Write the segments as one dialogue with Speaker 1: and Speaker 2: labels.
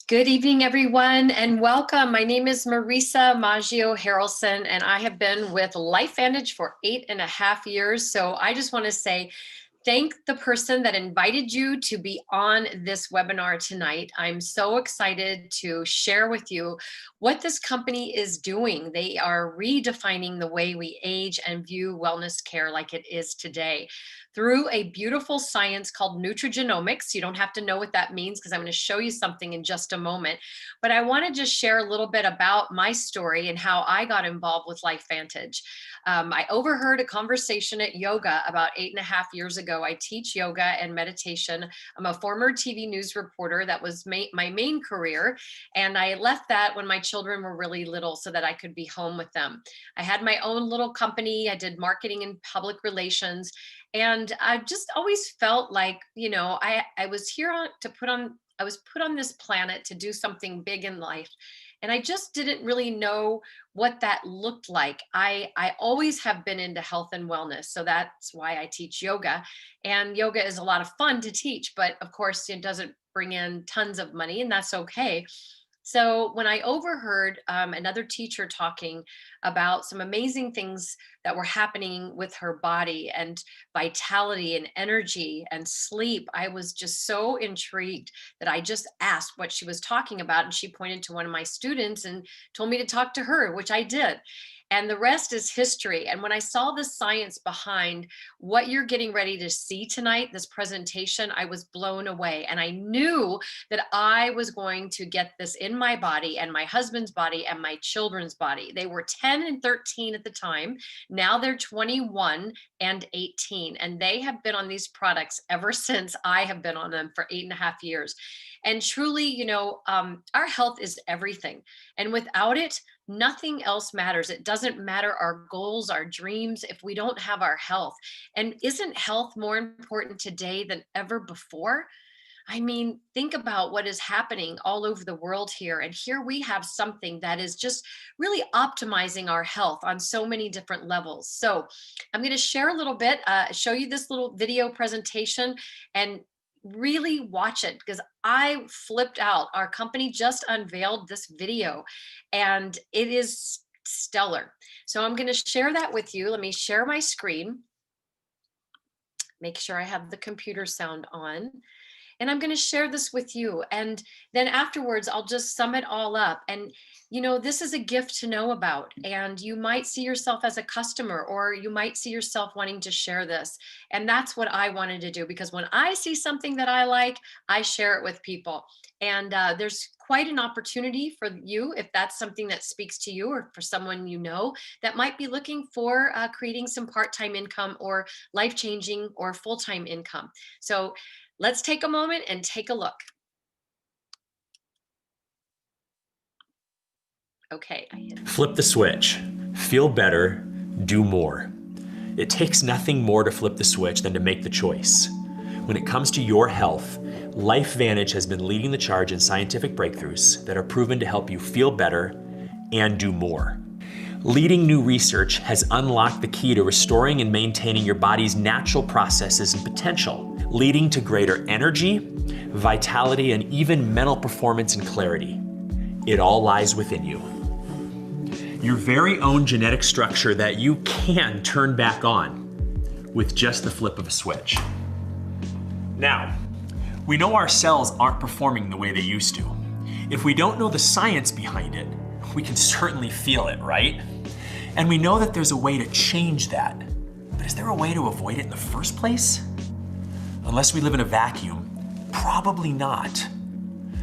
Speaker 1: Good evening, everyone, and welcome. My name is Marisa Maggio Harelson, and I have been with LifeVantage for 8.5 years. So I just want to say thank the person that invited you to be on this webinar tonight. I'm so excited to share with you what this company is doing. They are redefining the way we age and view wellness care like it is today through a beautiful science called nutrigenomics. You don't have to know what that means because I'm going to show you something in just a moment. But I want to just share a little bit about my story and how I got involved with LifeVantage. I overheard a conversation at yoga about 8.5 years ago. I teach yoga and meditation. I'm a former TV news reporter. That was my main career. And I left that when my children were really little so that I could be home with them. I had my own little company. I did marketing and public relations. And I just always felt like, I was here I was put on this planet to do something big in life. And I just didn't really know what that looked like. I always have been into health and wellness. So that's why I teach yoga. And yoga is a lot of fun to teach, but of course it doesn't bring in tons of money, and that's okay. So when I overheard another teacher talking about some amazing things that were happening with her body and vitality and energy and sleep, I was just so intrigued that I just asked what she was talking about. And she pointed to one of my students and told me to talk to her, which I did. And the rest is history. And when I saw the science behind what you're getting ready to see tonight, this presentation, I was blown away. And I knew that I was going to get this in my body and my husband's body and my children's body. They were 10 and 13 at the time. Now they're 21 and 18. And they have been on these products ever since I have been on them for 8.5 years. And truly, our health is everything. And without it, nothing else matters. It doesn't matter our goals, our dreams, if we don't have our health. And isn't health more important today than ever before? I mean, think about what is happening all over the world here. And here we have something that is just really optimizing our health on so many different levels. So I'm going to share a little bit, show you this little video presentation, and really watch it because I flipped out. Our company just unveiled this video and it is stellar. So I'm going to share that with you. Let me share my screen. Make sure I have the computer sound on. And I'm going to share this with you. And then afterwards, I'll just sum it all up. And, this is a gift to know about. And you might see yourself as a customer, or you might see yourself wanting to share this. And that's what I wanted to do, because when I see something that I like, I share it with people. And there's quite an opportunity for you, if that's something that speaks to you, or for someone that might be looking for creating some part-time income or life-changing or full-time income. So let's take a moment and take a look. Okay.
Speaker 2: Flip the switch. Feel better. Do more. It takes nothing more to flip the switch than to make the choice. When it comes to your health, LifeVantage has been leading the charge in scientific breakthroughs that are proven to help you feel better and do more. Leading new research has unlocked the key to restoring and maintaining your body's natural processes and potential, leading to greater energy, vitality, and even mental performance and clarity. It all lies within you. Your very own genetic structure that you can turn back on with just the flip of a switch. Now, we know our cells aren't performing the way they used to. If we don't know the science behind it, we can certainly feel it, right? And we know that there's a way to change that. But is there a way to avoid it in the first place? Unless we live in a vacuum, probably not.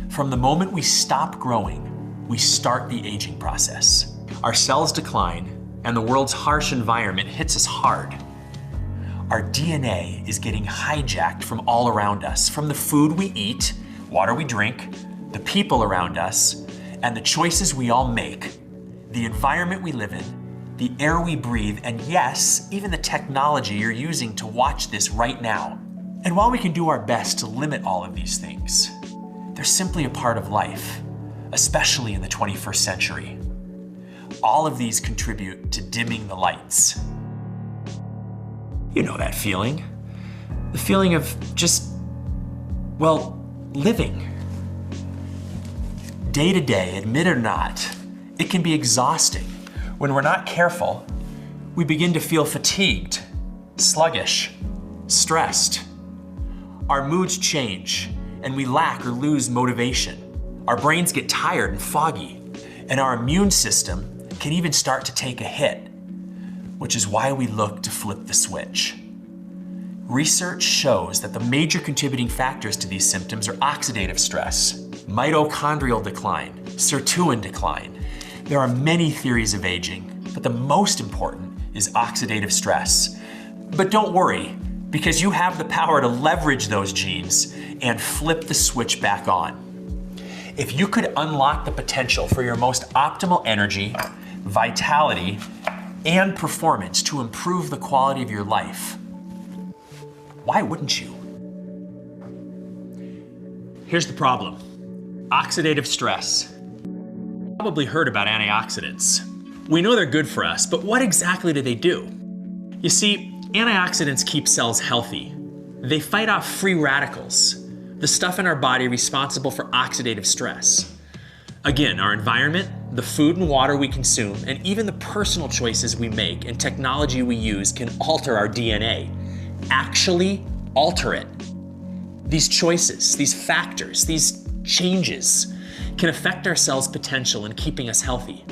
Speaker 2: From the moment we stop growing, we start the aging process. Our cells decline, and the world's harsh environment hits us hard. Our DNA is getting hijacked from all around us, from the food we eat, water we drink, the people around us, and the choices we all make, the environment we live in, the air we breathe, and yes, even the technology you're using to watch this right now. And while we can do our best to limit all of these things, they're simply a part of life, especially in the 21st century. All of these contribute to dimming the lights. You know that feeling. The feeling of just, living. Day to day, admit it or not, it can be exhausting. When we're not careful, we begin to feel fatigued, sluggish, stressed. Our moods change, and we lack or lose motivation. Our brains get tired and foggy, and our immune system can even start to take a hit, which is why we look to flip the switch. Research shows that the major contributing factors to these symptoms are oxidative stress, mitochondrial decline, sirtuin decline. There are many theories of aging, but the most important is oxidative stress. But don't worry, because you have the power to leverage those genes and flip the switch back on. If you could unlock the potential for your most optimal energy, vitality, and performance to improve the quality of your life, why wouldn't you? Here's the problem. Oxidative stress. You've probably heard about antioxidants. We know they're good for us, but what exactly do they do? You see, antioxidants keep cells healthy. They fight off free radicals, the stuff in our body responsible for oxidative stress. Again, our environment, the food and water we consume, and even the personal choices we make and technology we use can alter our DNA. Actually alter it. These choices, these factors, these changes can affect our cells' potential in keeping us healthy.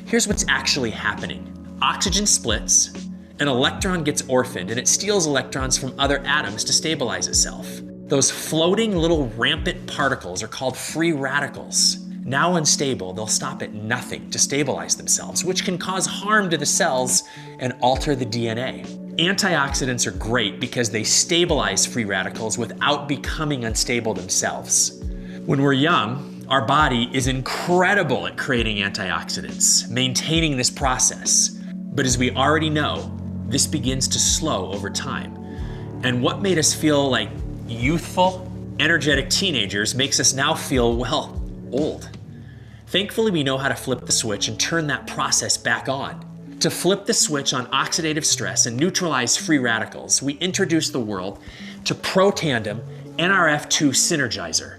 Speaker 2: Here's what's actually happening. Oxygen splits, an electron gets orphaned, and it steals electrons from other atoms to stabilize itself. Those floating little rampant particles are called free radicals. Now unstable, they'll stop at nothing to stabilize themselves, which can cause harm to the cells and alter the DNA. Antioxidants are great because they stabilize free radicals without becoming unstable themselves. When we're young, our body is incredible at creating antioxidants, maintaining this process. But as we already know, this begins to slow over time. And what made us feel like youthful, energetic teenagers makes us now feel, well, old. Thankfully, we know how to flip the switch and turn that process back on. To flip the switch on oxidative stress and neutralize free radicals, we introduce the world to Protandem NRF2 Synergizer.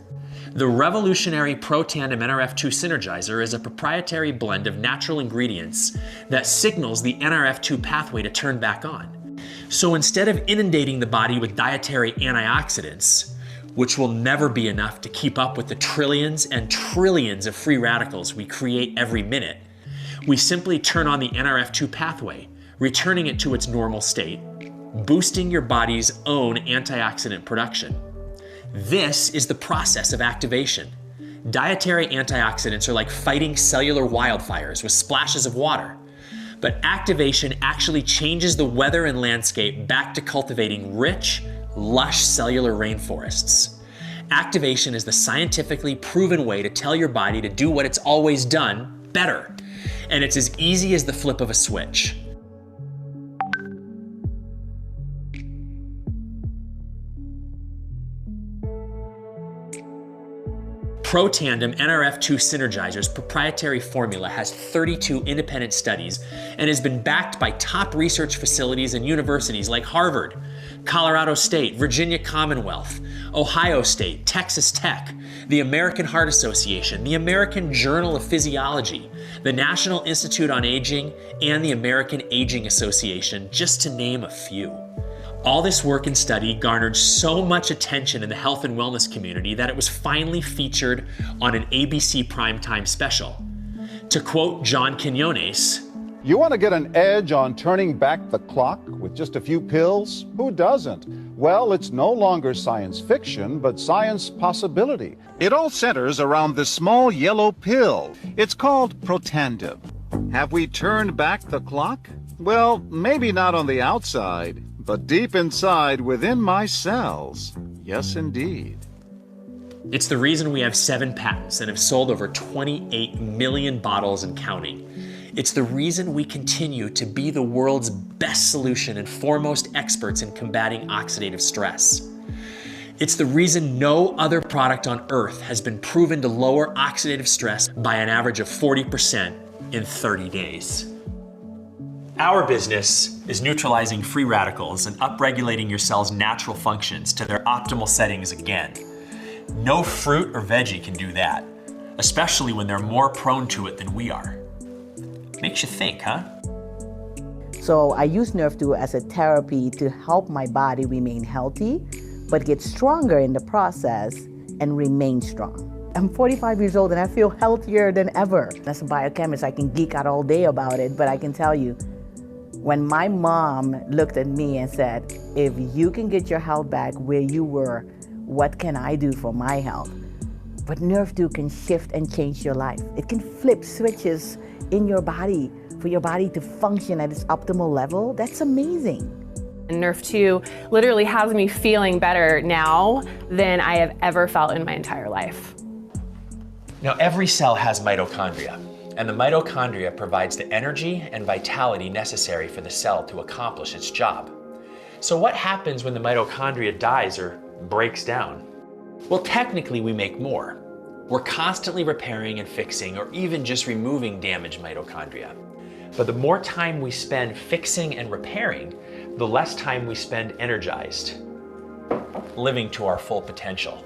Speaker 2: The revolutionary Protandem NRF2 Synergizer is a proprietary blend of natural ingredients that signals the NRF2 pathway to turn back on. So instead of inundating the body with dietary antioxidants, which will never be enough to keep up with the trillions and trillions of free radicals we create every minute, we simply turn on the NRF2 pathway, returning it to its normal state, boosting your body's own antioxidant production. This is the process of activation. Dietary antioxidants are like fighting cellular wildfires with splashes of water. But activation actually changes the weather and landscape back to cultivating rich, lush cellular rainforests. Activation is the scientifically proven way to tell your body to do what it's always done better. And it's as easy as the flip of a switch. Protandem NRF2 Synergizer's proprietary formula has 32 independent studies and has been backed by top research facilities and universities like Harvard, Colorado State, Virginia Commonwealth, Ohio State, Texas Tech, the American Heart Association, the American Journal of Physiology, the National Institute on Aging, and the American Aging Association, just to name a few. All this work and study garnered so much attention in the health and wellness community that it was finally featured on an ABC primetime special. To quote John Quinones,
Speaker 3: "You want to get an edge on turning back the clock with just a few pills? Who doesn't? Well, it's no longer science fiction, but science possibility. It all centers around this small yellow pill. It's called Protandem. Have we turned back the clock? Well, maybe not on the outside, but deep inside within my cells. Yes, indeed."
Speaker 2: It's the reason we have 7 patents and have sold over 28 million bottles and counting. It's the reason we continue to be the world's best solution and foremost experts in combating oxidative stress. It's the reason no other product on earth has been proven to lower oxidative stress by an average of 40% in 30 days. Our business is neutralizing free radicals and upregulating your cell's natural functions to their optimal settings again. No fruit or veggie can do that. especially when they're more prone to it than we are. Makes you think, huh?
Speaker 4: So I use Nerve 2 as a therapy to help my body remain healthy, but get stronger in the process and remain strong. I'm 45 years old and I feel healthier than ever. As a biochemist, I can geek out all day about it, but I can tell you, when my mom looked at me and said, if you can get your health back where you were, what can I do for my health? But Nerve 2 can shift and change your life. It can flip switches in your body for your body to function at its optimal level. That's amazing.
Speaker 5: Nerve 2 literally has me feeling better now than I have ever felt in my entire life.
Speaker 2: Now, every cell has mitochondria, and the mitochondria provides the energy and vitality necessary for the cell to accomplish its job. So what happens when the mitochondria dies or breaks down? Well, technically we make more. We're constantly repairing and fixing or even just removing damaged mitochondria. But the more time we spend fixing and repairing, the less time we spend energized, living to our full potential.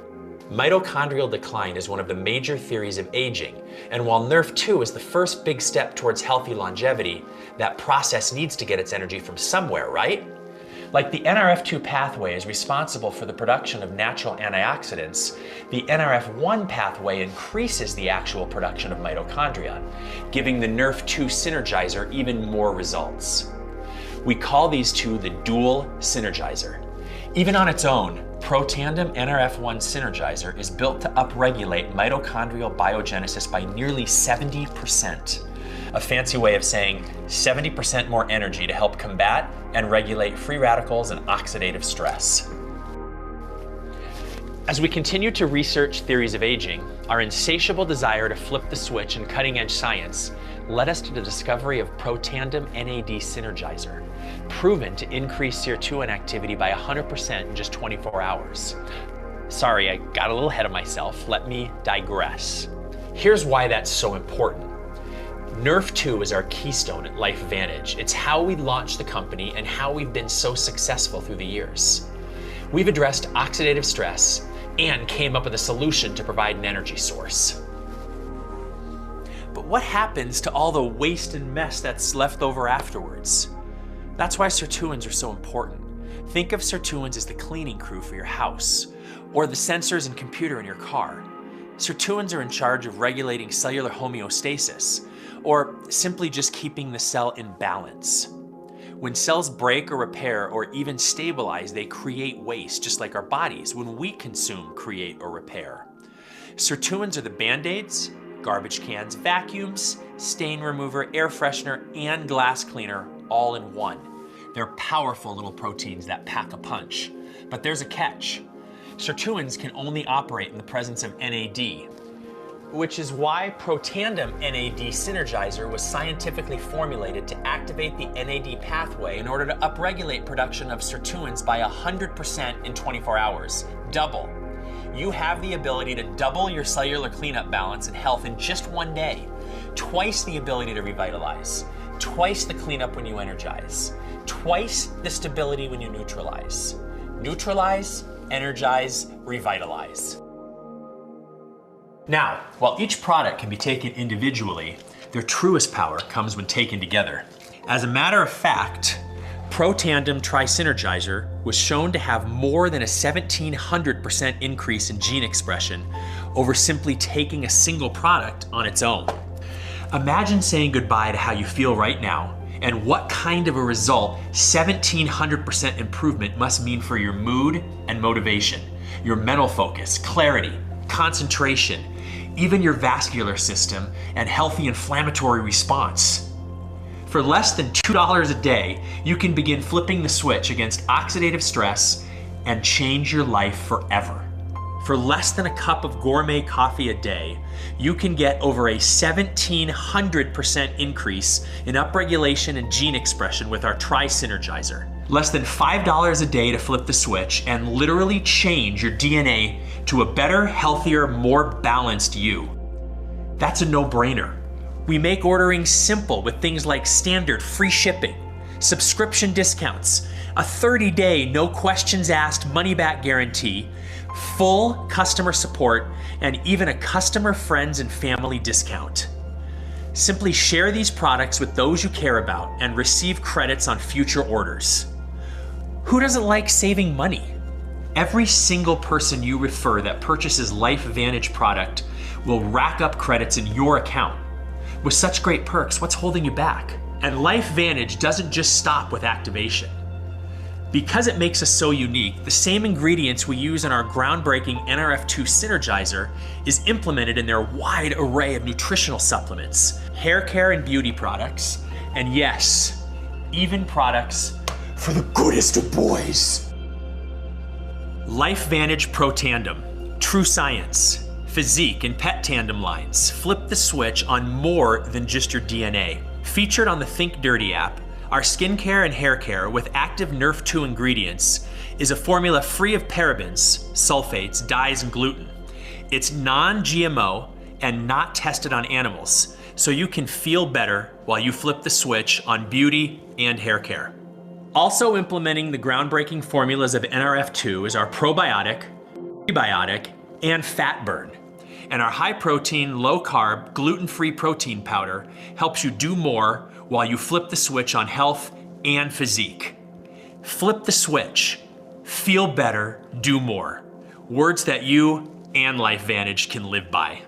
Speaker 2: Mitochondrial decline is one of the major theories of aging, and while Nerve 2 is the first big step towards healthy longevity, that process needs to get its energy from somewhere, right? Like the NRF2 pathway is responsible for the production of natural antioxidants, the NRF1 pathway increases the actual production of mitochondria, giving the Nerve 2 synergizer even more results. We call these two the dual synergizer. Even on its own, Protandim NRF1 synergizer is built to upregulate mitochondrial biogenesis by nearly 70%. A fancy way of saying 70% more energy to help combat and regulate free radicals and oxidative stress. As we continue to research theories of aging, our insatiable desire to flip the switch in cutting-edge science led us to the discovery of Protandim NAD synergizer, proven to increase serotonin activity by 100% in just 24 hours. Sorry, I got a little ahead of myself. Let me digress. Here's why that's so important. Nerve 2 is our keystone at LifeVantage. It's how we launched the company and how we've been so successful through the years. We've addressed oxidative stress and came up with a solution to provide an energy source. But what happens to all the waste and mess that's left over afterwards? That's why sirtuins are so important. Think of sirtuins as the cleaning crew for your house, or the sensors and computer in your car. Sirtuins are in charge of regulating cellular homeostasis, or simply just keeping the cell in balance. When cells break or repair or even stabilize, they create waste, just like our bodies when we consume, create, or repair. Sirtuins are the band-aids, garbage cans, vacuums, stain remover, air freshener, and glass cleaner all in one. They're powerful little proteins that pack a punch. But there's a catch. Sirtuins can only operate in the presence of NAD, which is why Protandim NAD synergizer was scientifically formulated to activate the NAD pathway in order to upregulate production of sirtuins by 100% in 24 hours. Double. You have the ability to double your cellular cleanup balance and health in just one day. Twice the ability to revitalize. Twice the cleanup when you energize. Twice the stability when you neutralize. Neutralize, energize, revitalize. Now, while each product can be taken individually, their truest power comes when taken together. As a matter of fact, Protandim Tri-Synergizer was shown to have more than a 1,700% increase in gene expression over simply taking a single product on its own. Imagine saying goodbye to how you feel right now and what kind of a result 1,700% improvement must mean for your mood and motivation, your mental focus, clarity, concentration, even your vascular system and healthy inflammatory response. For less than $2 a day, you can begin flipping the switch against oxidative stress and change your life forever. For less than a cup of gourmet coffee a day, you can get over a 1,700% increase in upregulation and gene expression with our Tri-Synergizer. Less than $5 a day to flip the switch and literally change your DNA to a better, healthier, more balanced you. That's a no-brainer. We make ordering simple with things like standard free shipping, subscription discounts, a 30-day no questions asked money-back guarantee, full customer support, and even a customer, friends, and family discount. Simply share these products with those you care about and receive credits on future orders. Who doesn't like saving money? Every single person you refer that purchases LifeVantage product will rack up credits in your account. With such great perks, what's holding you back? And LifeVantage doesn't just stop with activation. Because it makes us so unique, the same ingredients we use in our groundbreaking NRF2 Synergizer is implemented in their wide array of nutritional supplements, hair care and beauty products, and yes, even products for the goodest of boys. LifeVantage Pro Tandem, True Science, Physique, and Pet Tandem lines flip the switch on more than just your DNA. Featured on the Think Dirty app, our skincare and hair care with active NRF2 ingredients is a formula free of parabens, sulfates, dyes, and gluten. It's non-GMO and not tested on animals, so you can feel better while you flip the switch on beauty and hair care. Also implementing the groundbreaking formulas of NRF2 is our probiotic, prebiotic, and fat burn. And our high protein, low carb, gluten-free protein powder helps you do more while you flip the switch on health and physique. Flip the switch, feel better, do more. Words that you and LifeVantage can live by.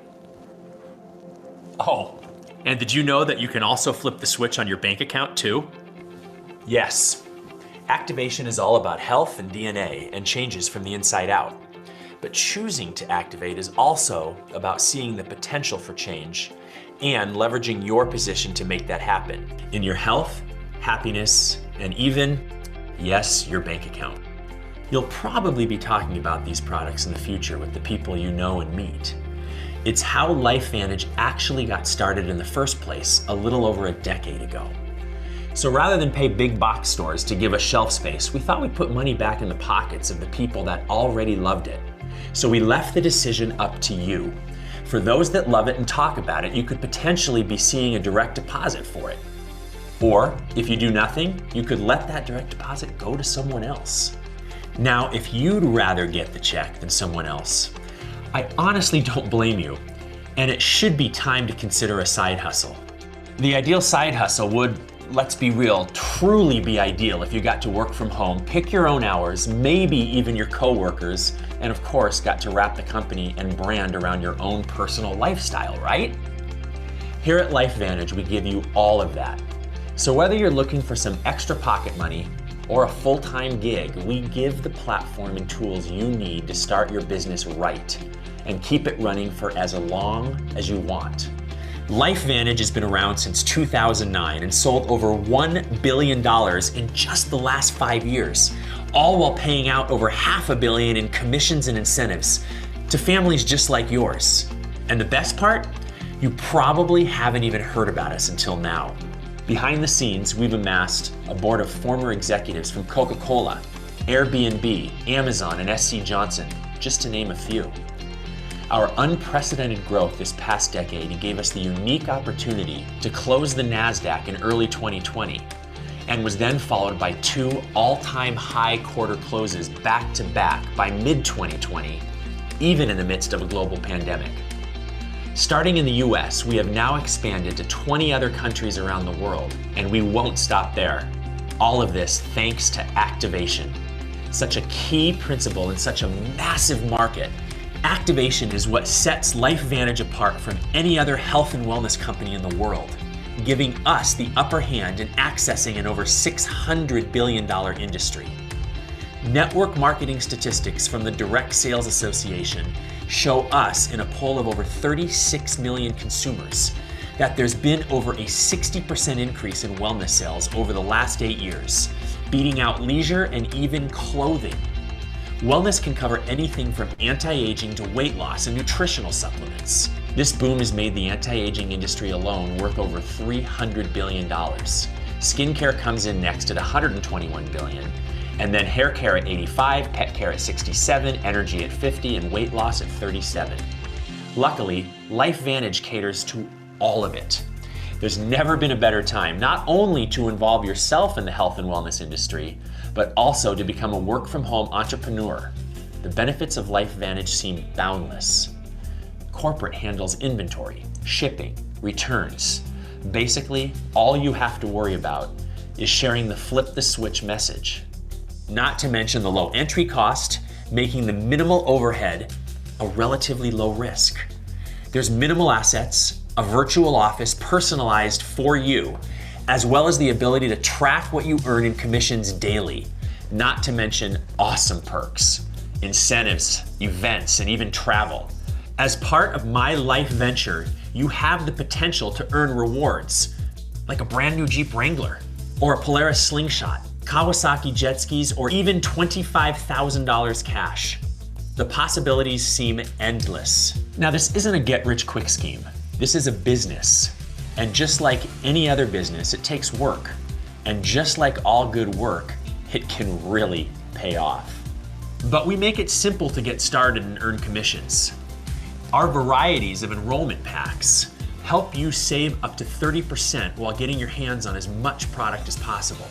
Speaker 2: Oh, and did you know that you can also flip the switch on your bank account too? Yes. Activation is all about health and DNA and changes from the inside out. But choosing to activate is also about seeing the potential for change and leveraging your position to make that happen in your health, happiness, and even, yes, your bank account. You'll probably be talking about these products in the future with the people you know and meet. It's how LifeVantage actually got started in the first place a little over a decade ago. So rather than pay big box stores to give us shelf space, we thought we'd put money back in the pockets of the people that already loved it. So we left the decision up to you. For those that love it and talk about it, you could potentially be seeing a direct deposit for it. Or if you do nothing, you could let that direct deposit go to someone else. Now, if you'd rather get the check than someone else, I honestly don't blame you. And it should be time to consider a side hustle. The ideal side hustle would, let's be real, truly be ideal if you got to work from home, pick your own hours, maybe even your coworkers, and of course got to wrap the company and brand around your own personal lifestyle, right? Here at LifeVantage, we give you all of that. So whether you're looking for some extra pocket money or a full-time gig, we give the platform and tools you need to start your business right and keep it running for as long as you want. LifeVantage has been around since 2009 and sold over $1 billion in just the last 5 years, all while paying out over $500 million in commissions and incentives to families just like yours. And the best part? You probably haven't even heard about us until now. Behind the scenes, we've amassed a board of former executives from Coca-Cola, Airbnb, Amazon, and SC Johnson, just to name a few. Our unprecedented growth this past decade gave us the unique opportunity to close the NASDAQ in early 2020 and was then followed by 2 all-time high quarter closes back to back by mid-2020, even in the midst of a global pandemic. Starting in the US, we have now expanded to 20 other countries around the world, and we won't stop there. All of this thanks to activation. Such a key principle in such a massive market. Activation is what sets LifeVantage apart from any other health and wellness company in the world, giving us the upper hand in accessing an over $600 billion industry. Network marketing statistics from the Direct Sales Association show us in a poll of over 36 million consumers that there's been over a 60% increase in wellness sales over the last 8 years, beating out leisure and even clothing. Wellness can cover anything from anti-aging to weight loss and nutritional supplements. This boom has made the anti-aging industry alone worth over $300 billion. Skincare comes in next at $121 billion, and then hair care at 85, pet care at 67, energy at 50, and weight loss at 37. Luckily, LifeVantage caters to all of it. There's never been a better time, not only to involve yourself in the health and wellness industry, but also to become a work-from-home entrepreneur. The benefits of LifeVantage seem boundless. Corporate handles inventory, shipping, returns. Basically, all you have to worry about is sharing the flip the switch message. Not to mention the low entry cost, making the minimal overhead a relatively low risk. There's minimal assets, a virtual office personalized for you, as well as the ability to track what you earn in commissions daily, not to mention awesome perks, incentives, events, and even travel. As part of my life venture, you have the potential to earn rewards, like a brand new Jeep Wrangler, or a Polaris Slingshot, Kawasaki jet skis, or even $25,000 cash. The possibilities seem endless. Now, this isn't a get-rich-quick scheme. This is a business. And just like any other business, it takes work. And just like all good work, it can really pay off. But we make it simple to get started and earn commissions. Our varieties of enrollment packs help you save up to 30% while getting your hands on as much product as possible.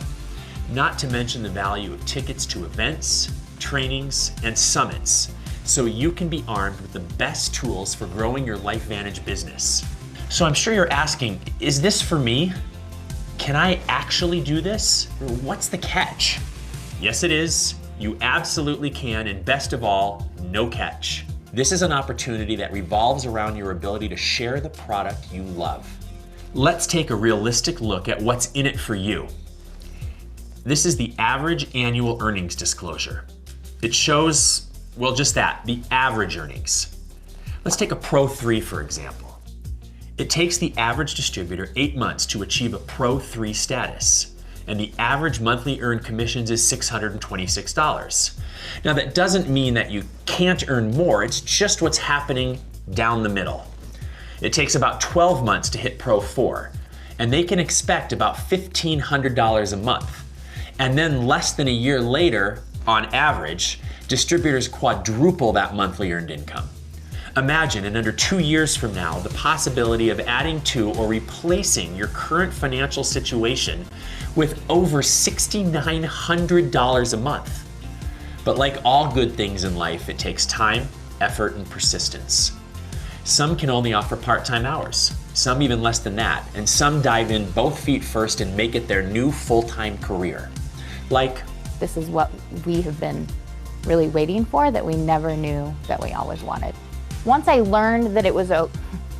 Speaker 2: Not to mention the value of tickets to events, trainings, and summits, so you can be armed with the best tools for growing your LifeVantage business. So I'm sure you're asking, is this for me? Can I actually do this? What's the catch? Yes, it is. You absolutely can, and best of all, no catch. This is an opportunity that revolves around your ability to share the product you love. Let's take a realistic look at what's in it for you. This is the average annual earnings disclosure. It shows, well, just that, the average earnings. Let's take a Pro 3, for example. It takes the average distributor 8 months to achieve a Pro 3 status, and the average monthly earned commissions is $626. Now, that doesn't mean that you can't earn more, it's just what's happening down the middle. It takes about 12 months to hit Pro 4, and they can expect about $1,500 a month. And then less than a year later, on average, distributors quadruple that monthly earned income. Imagine in under 2 years from now, the possibility of adding to or replacing your current financial situation with over $6,900 a month. But like all good things in life, it takes time, effort, and persistence. Some can only offer part-time hours, some even less than that, and some dive in both feet first and make it their new full-time career. Like,
Speaker 6: this is what we have been really waiting for, that we never knew that we always wanted. Once I learned that it was a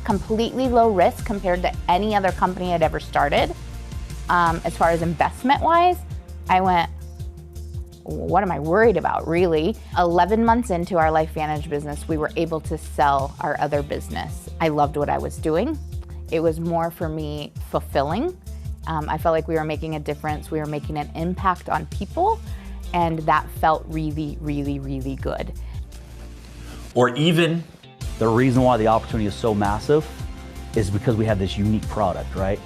Speaker 6: completely low risk compared to any other company I'd ever started, as far as investment-wise, I went, what am I worried about, really? 11 months into our LifeVantage business, we were able to sell our other business. I loved what I was doing. It was more, for me, fulfilling. I felt like we were making a difference. We were making an impact on people, and that felt really, really, really good.
Speaker 2: or even
Speaker 7: the reason why the opportunity is so massive is because we have this unique product, right?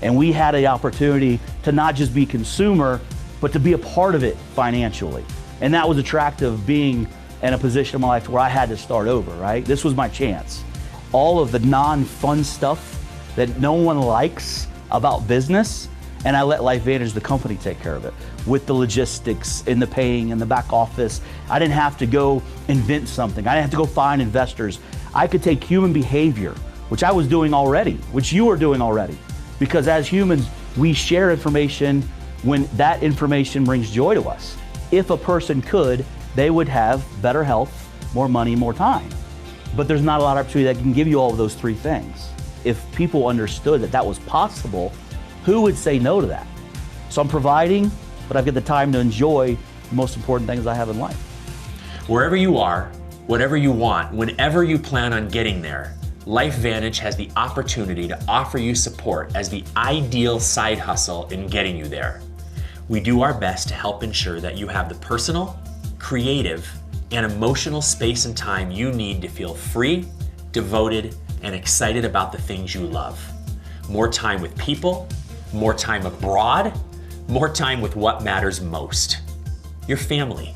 Speaker 7: And we had the opportunity to not just be consumer, but to be a part of it financially. And that was attractive, being in a position in my life where I had to start over, right? This was my chance. All of the non-fun stuff that no one likes about business, and I let LifeVantage, the company, take care of it. With the logistics and the paying and the back office, I didn't have to go invent something. I didn't have to go find investors. I could take human behavior, which I was doing already, which you are doing already. Because as humans, we share information when that information brings joy to us. If a person could, they would have better health, more money, more time. But there's not a lot of opportunity that can give you all of those three things. If people understood that that was possible, who would say no to that? So I'm providing, but I've got the time to enjoy the most important things I have in life.
Speaker 2: Wherever you are, whatever you want, whenever you plan on getting there, LifeVantage has the opportunity to offer you support as the ideal side hustle in getting you there. We do our best to help ensure that you have the personal, creative, and emotional space and time you need to feel free, devoted, and excited about the things you love. More time with people, more time abroad, more time with what matters most, your family.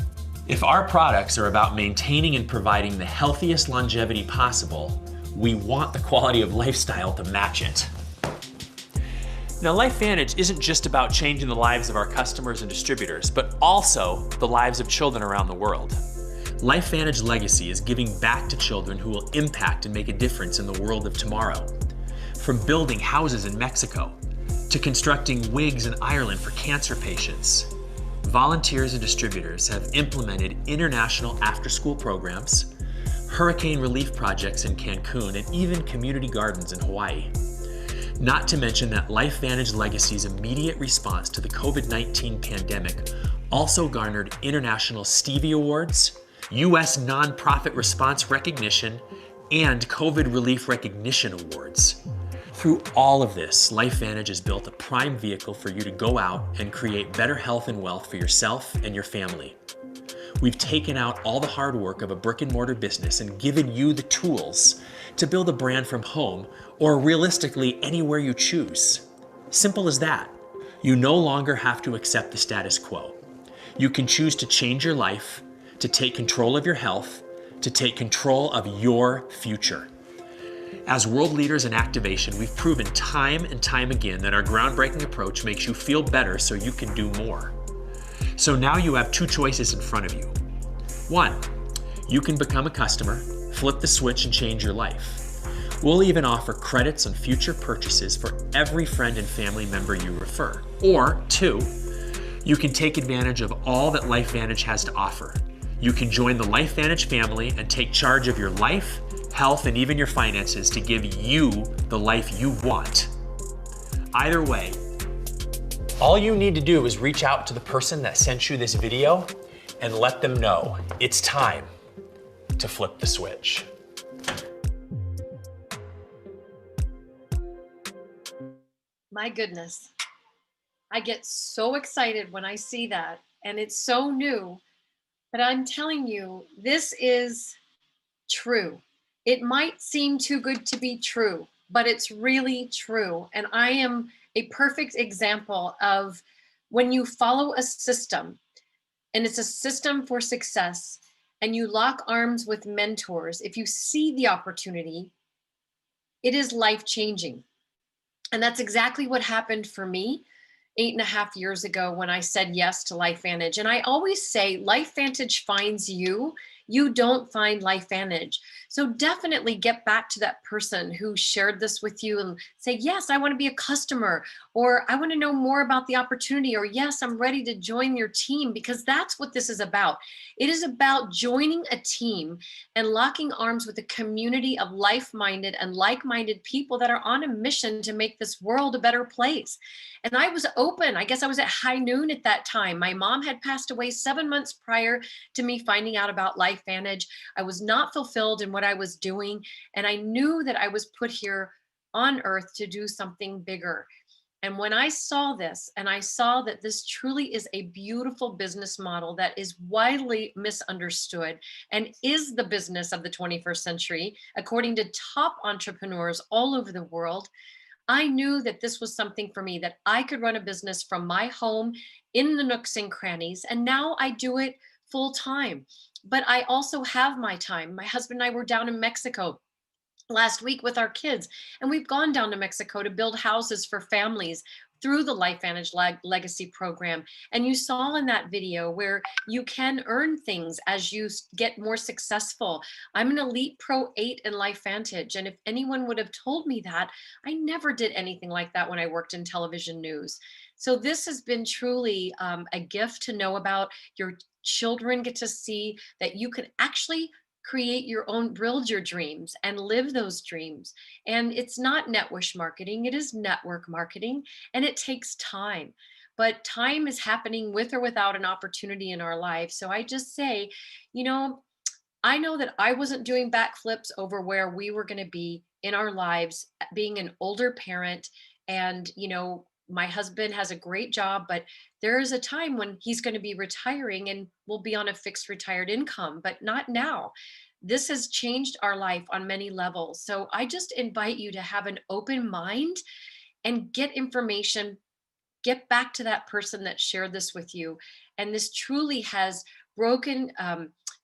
Speaker 2: If our products are about maintaining and providing the healthiest longevity possible, we want the quality of lifestyle to match it. Now, LifeVantage isn't just about changing the lives of our customers and distributors, but also the lives of children around the world. LifeVantage Legacy is giving back to children who will impact and make a difference in the world of tomorrow. From building houses in Mexico to constructing wigs in Ireland for cancer patients, volunteers and distributors have implemented international after-school programs, hurricane relief projects in Cancun, and even community gardens in Hawaii. Not to mention that LifeVantage Legacy's immediate response to the COVID-19 pandemic also garnered international Stevie Awards, U.S. Nonprofit Response Recognition, and COVID Relief Recognition Awards. Through all of this, LifeVantage has built a prime vehicle for you to go out and create better health and wealth for yourself and your family. We've taken out all the hard work of a brick and mortar business and given you the tools to build a brand from home or realistically anywhere you choose. Simple as that. You no longer have to accept the status quo. You can choose to change your life, to take control of your health, to take control of your future. As world leaders in activation, we've proven time and time again that our groundbreaking approach makes you feel better so you can do more. So now you have two choices in front of you. One, you can become a customer, flip the switch, and change your life. We'll even offer credits on future purchases for every friend and family member you refer. Or two, you can take advantage of all that LifeVantage has to offer. You can join the LifeVantage family and take charge of your life, health, and even your finances to give you the life you want. Either way, all you need to do is reach out to the person that sent you this video and let them know it's time to flip the switch.
Speaker 1: My goodness. I get so excited when I see that, and it's so new, but I'm telling you, this is true. It might seem too good to be true, but it's really true. And I am a perfect example of when you follow a system, and it's a system for success, and you lock arms with mentors, if you see the opportunity, it is life-changing. And that's exactly what happened for me 8.5 years ago when I said yes to LifeVantage. And I always say LifeVantage finds you. You don't find LifeVantage. So definitely get back to that person who shared this with you and say, yes, I want to be a customer, or I want to know more about the opportunity, or yes, I'm ready to join your team, because that's what this is about. It is about joining a team and locking arms with a community of like-minded people that are on a mission to make this world a better place. And I was open. I guess I was at high noon at that time. My mom had passed away 7 months prior to me finding out about LifeVantage. I was not fulfilled in what I was doing. And I knew that I was put here on earth to do something bigger. And when I saw this, and I saw that this truly is a beautiful business model that is widely misunderstood and is the business of the 21st century, according to top entrepreneurs all over the world, I knew that this was something for me, that I could run a business from my home in the nooks and crannies. And now I do it full time. But I also have my time. My husband and I were down in Mexico last week with our kids, and we've gone down to Mexico to build houses for families through the LifeVantage Legacy program. And you saw in that video where you can earn things as you get more successful. I'm an Elite Pro 8 in LifeVantage. And if anyone would have told me that, I never did anything like that when I worked in television news. So this has been truly a gift to know about. Your children get to see that you can actually create your own, build your dreams and live those dreams. And it's not network marketing, it is network marketing, and it takes time. But time is happening with or without an opportunity in our life. So I just say, I know that I wasn't doing backflips over where we were going to be in our lives, being an older parent. And, my husband has a great job, but there is a time when he's going to be retiring and we'll be on a fixed retired income, but not now. This has changed our life on many levels. So I just invite you to have an open mind and get information, get back to that person that shared this with you. And this truly has broken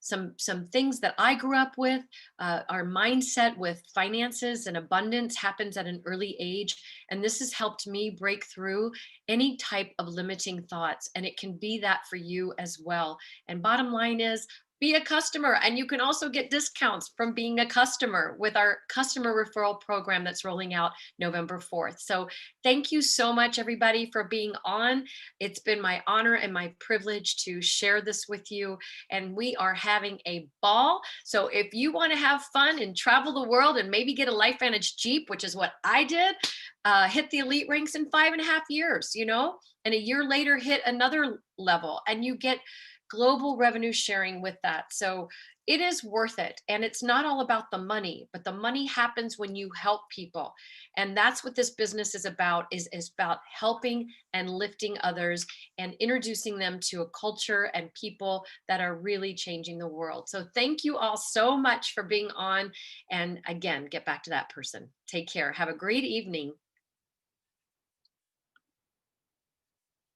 Speaker 1: some things that I grew up with. Our mindset with finances and abundance happens at an early age. And this has helped me break through any type of limiting thoughts. And it can be that for you as well. And bottom line is, be a customer. And you can also get discounts from being a customer with our customer referral program that's rolling out November 4th. So thank you so much, everybody, for being on. It's been my honor and my privilege to share this with you. And we are having a ball. So if you want to have fun and travel the world and maybe get a LifeVantage Jeep, which is what I did, hit the elite ranks in 5.5 years, and a year later hit another level, and you get global revenue sharing with that. So it is worth it. And it's not all about the money, but the money happens when you help people. And that's what this business is about, is about helping and lifting others and introducing them to a culture and people that are really changing the world. So thank you all so much for being on. And again, get back to that person. Take care. Have a great evening.